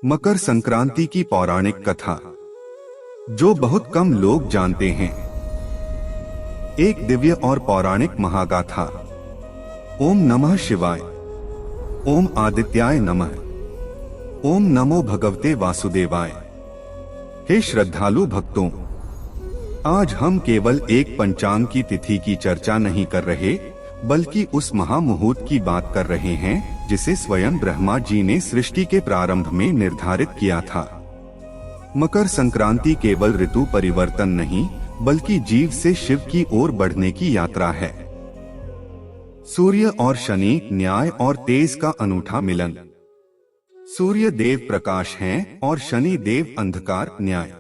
मकर संक्रांति की पौराणिक कथा जो बहुत कम लोग जानते हैं। एक दिव्य और पौराणिक महागाथा। ओम नमः शिवाय। ओम आदित्याय नमः। ओम नमो भगवते वासुदेवाय। हे श्रद्धालु भक्तों, आज हम केवल एक पंचांग की तिथि की चर्चा नहीं कर रहे, बल्कि उस महामुहूर्त की बात कर रहे हैं जिसे स्वयं ब्रह्मा जी ने सृष्टि के प्रारंभ में निर्धारित किया था। मकर संक्रांति केवल ऋतु परिवर्तन नहीं, बल्कि जीव से शिव की ओर बढ़ने की यात्रा है। सूर्य और शनि, न्याय और तेज का अनूठा मिलन। सूर्य देव प्रकाश हैं और शनि देव अंधकार, न्याय।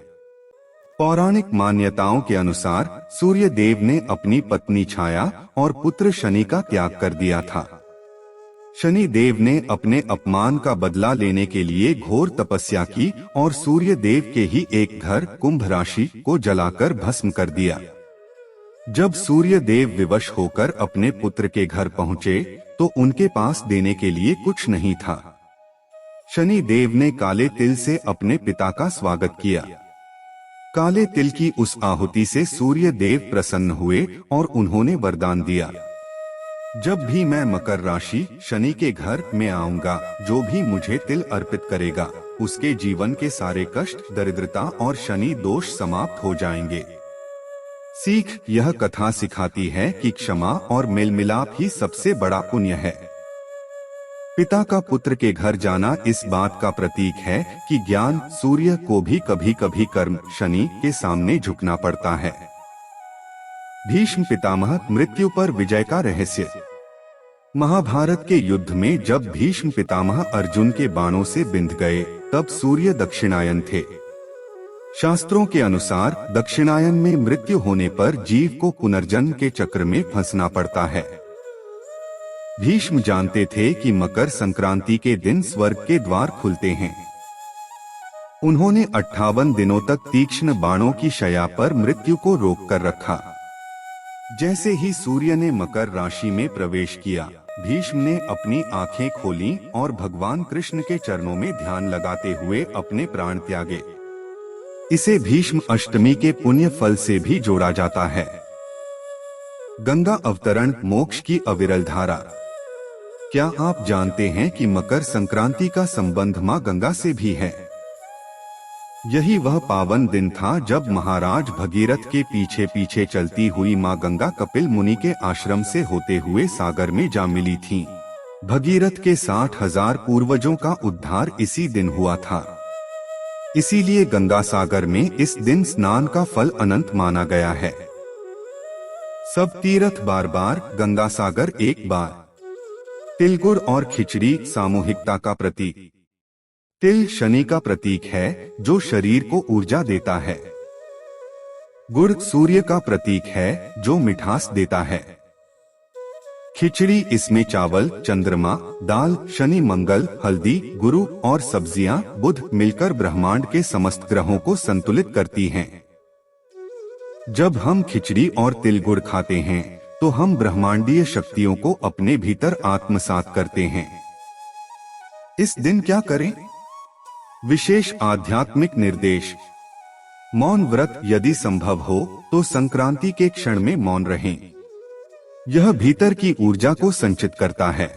पौराणिक मान्यताओं के अनुसार सूर्य देव ने अपनी पत्नी छाया और पुत्र शनि का त्याग कर दिया था। शनि देव ने अपने अपमान का बदला लेने के लिए घोर तपस्या की और सूर्य देव के ही एक घर कुंभ राशि को जलाकर भस्म कर दिया। जब सूर्य देव विवश होकर अपने पुत्र के घर पहुंचे तो उनके पास देने के लिए कुछ नहीं था। शनि देव ने काले तिल से अपने पिता का स्वागत किया। काले तिल की उस आहुति से सूर्य देव प्रसन्न हुए और उन्होंने वरदान दिया, जब भी मैं मकर राशि शनि के घर में आऊंगा, जो भी मुझे तिल अर्पित करेगा उसके जीवन के सारे कष्ट, दरिद्रता और शनि दोष समाप्त हो जाएंगे। सीख यह कथा सिखाती है कि क्षमा और मेल मिलाप ही सबसे बड़ा पुण्य है। पिता का पुत्र के घर जाना इस बात का प्रतीक है कि ज्ञान सूर्य को भी कभी कभी कर्म शनि के सामने झुकना पड़ता है। भीष्म पितामह, मृत्यु पर विजय का रहस्य। महाभारत के युद्ध में जब भीष्म पितामह अर्जुन के बाणों से बिंध गए, तब सूर्य दक्षिणायन थे। शास्त्रों के अनुसार दक्षिणायन में मृत्यु होने पर जीव को पुनर्जन्म के चक्र में फंसना पड़ता है। भीष्म जानते थे कि मकर संक्रांति के दिन स्वर्ग के द्वार खुलते हैं। उन्होंने 58 दिनों तक तीक्ष्ण बाणों की शैया पर मृत्यु को रोक कर रखा। जैसे ही सूर्य ने मकर राशि में प्रवेश किया, भीष्म ने अपनी आंखें खोलीं और भगवान कृष्ण के चरणों में ध्यान लगाते हुए अपने प्राण त्यागे। इसे भीष्म अष्टमी के पुण्य फल से भी जोड़ा जाता है। गंगा अवतरण, मोक्ष की अविरल धारा। क्या आप जानते हैं कि मकर संक्रांति का संबंध मां गंगा से भी है? यही वह पावन दिन था जब महाराज भगीरथ के पीछे पीछे चलती हुई मां गंगा कपिल मुनि के आश्रम से होते हुए सागर में जा मिली थीं। भगीरथ के 60,000 पूर्वजों का उद्धार इसी दिन हुआ था। इसीलिए गंगा सागर में इस दिन स्नान का फल अनंत माना गया है। सब तीर्थ बार बार, गंगा सागर एक बार। तिल, गुड़ और खिचड़ी सामूहिकता का प्रतीक। तिल शनि का प्रतीक है जो शरीर को ऊर्जा देता है। गुड़ सूर्य का प्रतीक है जो मिठास देता है। खिचड़ी, इसमें चावल, चंद्रमा, दाल, शनि, मंगल, हल्दी, गुरु और सब्जियां, बुध मिलकर ब्रह्मांड के समस्त ग्रहों को संतुलित करती हैं। जब हम खिचड़ी और तिल गुड़ खाते हैं तो हम ब्रह्मांडीय शक्तियों को अपने भीतर आत्मसात करते हैं। इस दिन क्या करें? विशेष आध्यात्मिक निर्देश। मौन व्रत, यदि संभव हो तो संक्रांति के क्षण में मौन रहें। यह भीतर की ऊर्जा को संचित करता है।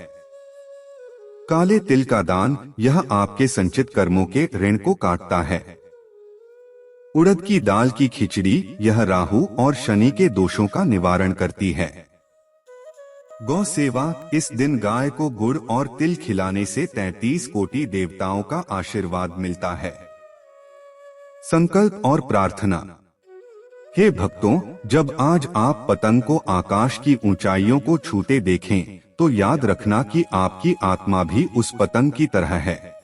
काले तिल का दान, यह आपके संचित कर्मों के ऋण को काटता है। उड़द की दाल की खिचड़ी, यह राहु और शनि के दोषों का निवारण करती है। गौ सेवा, इस दिन गाय को गुड़ और तिल खिलाने से 33 कोटि देवताओं का आशीर्वाद मिलता है। संकल्प और प्रार्थना। हे भक्तों, जब आज आप पतंग को आकाश की ऊंचाइयों को छूते देखें तो याद रखना कि आपकी आत्मा भी उस पतंग की तरह है।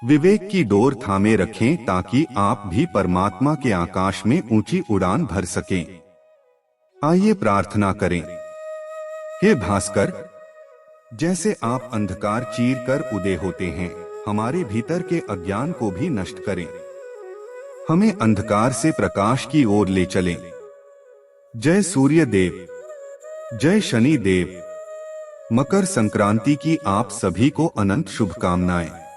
विवेक की डोर थामे रखें ताकि आप भी परमात्मा के आकाश में ऊंची उड़ान भर सकें। आइए प्रार्थना करें। हे भास्कर, जैसे आप अंधकार चीर कर उदय होते हैं, हमारे भीतर के अज्ञान को भी नष्ट करें। हमें अंधकार से प्रकाश की ओर ले चलें। जय सूर्य देव, जय शनि देव। मकर संक्रांति की आप सभी को अनंत शुभकामनाएं।